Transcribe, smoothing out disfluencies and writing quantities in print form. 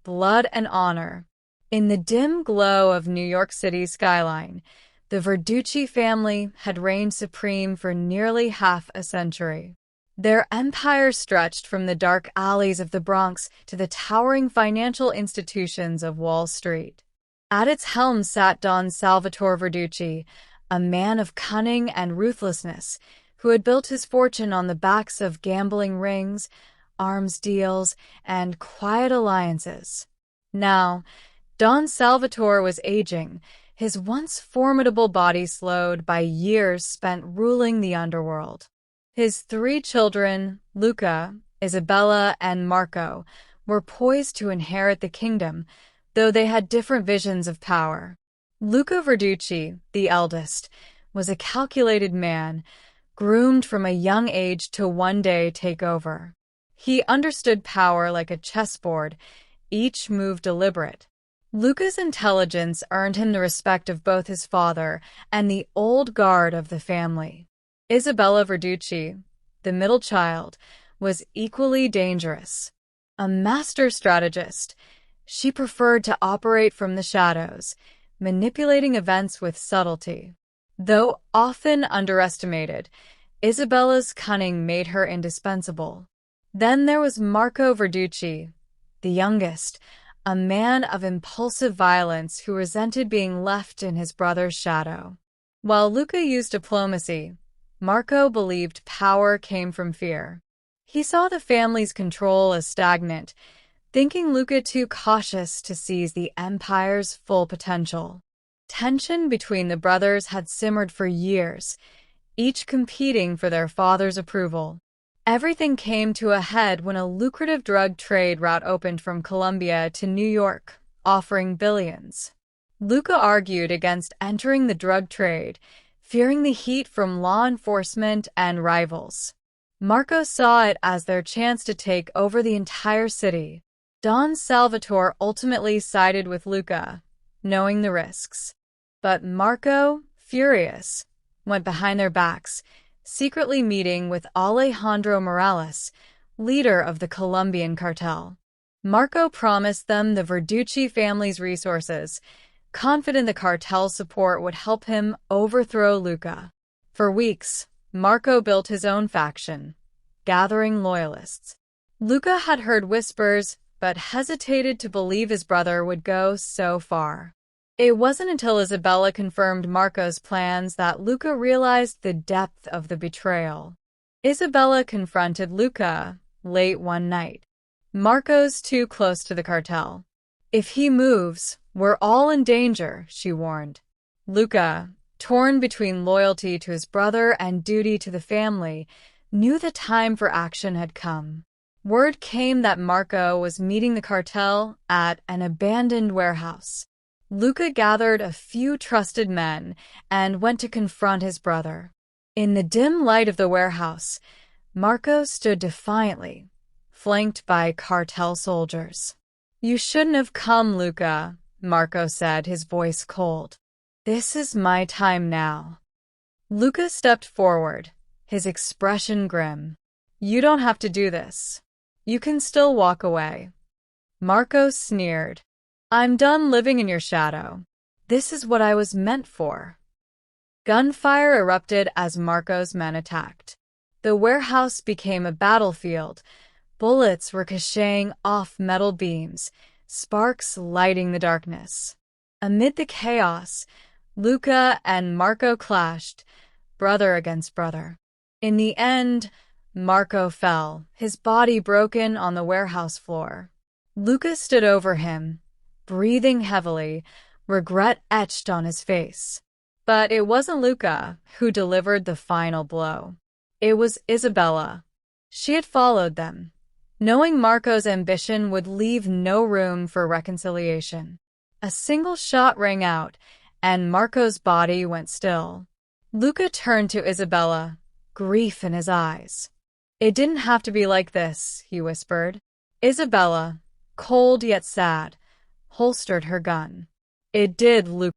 blood and honor. In the dim glow of New York City's skyline, the Verducci family had reigned supreme for nearly half a century. Their empire stretched from the dark alleys of the Bronx to the towering financial institutions of Wall Street. At its helm sat Don Salvatore Verducci, a man of cunning and ruthlessness, who had built his fortune on the backs of gambling rings, arms deals, and quiet alliances. Now, Don Salvatore was aging, his once formidable body slowed by years spent ruling the underworld. His 3 children, Luca, Isabella, and Marco, were poised to inherit the kingdom, though they had different visions of power. Luca Verducci, the eldest, was a calculated man, groomed from a young age to one day take over. He understood power like a chessboard, each move deliberate. Luca's intelligence earned him the respect of both his father and the old guard of the family. Isabella Verducci, the middle child, was equally dangerous. A master strategist, she preferred to operate from the shadows, manipulating events with subtlety. Though often underestimated, Isabella's cunning made her indispensable. Then there was Marco Verducci, the youngest, a man of impulsive violence who resented being left in his brother's shadow. While Luca used diplomacy, Marco believed power came from fear. He saw the family's control as stagnant, thinking Luca too cautious to seize the empire's full potential. Tension between the brothers had simmered for years, each competing for their father's approval. Everything came to a head when a lucrative drug trade route opened from Colombia to New York, offering billions. Luca argued against entering the drug trade, fearing the heat from law enforcement and rivals. Marco saw it as their chance to take over the entire city. Don Salvatore ultimately sided with Luca, knowing the risks. But Marco, furious, went behind their backs, secretly meeting with Alejandro Morales, leader of the Colombian cartel. Marco promised them the Verducci family's resources, confident the cartel's support would help him overthrow Luca. For weeks, Marco built his own faction, gathering loyalists. Luca had heard whispers, but hesitated to believe his brother would go so far. It wasn't until Isabella confirmed Marco's plans that Luca realized the depth of the betrayal. Isabella confronted Luca late one night. "Marco's too close to the cartel. If he moves, we're all in danger," she warned. Luca, torn between loyalty to his brother and duty to the family, knew the time for action had come. Word came that Marco was meeting the cartel at an abandoned warehouse. Luca gathered a few trusted men and went to confront his brother. In the dim light of the warehouse, Marco stood defiantly, flanked by cartel soldiers. "You shouldn't have come, Luca," Marco said, his voice cold. "This is my time now." Luca stepped forward, his expression grim. "You don't have to do this. You can still walk away." Marco sneered. "I'm done living in your shadow. This is what I was meant for." Gunfire erupted as Marco's men attacked. The warehouse became a battlefield, bullets ricocheting off metal beams, sparks lighting the darkness. Amid the chaos, Luca and Marco clashed, brother against brother. In the end, Marco fell, his body broken on the warehouse floor. Luca stood over him, breathing heavily, regret etched on his face. But it wasn't Luca who delivered the final blow. It was Isabella. She had followed them, knowing Marco's ambition would leave no room for reconciliation. A single shot rang out, and Marco's body went still. Luca turned to Isabella, grief in his eyes. "It didn't have to be like this," he whispered. Isabella, cold yet sad, holstered her gun. "It did, Luca."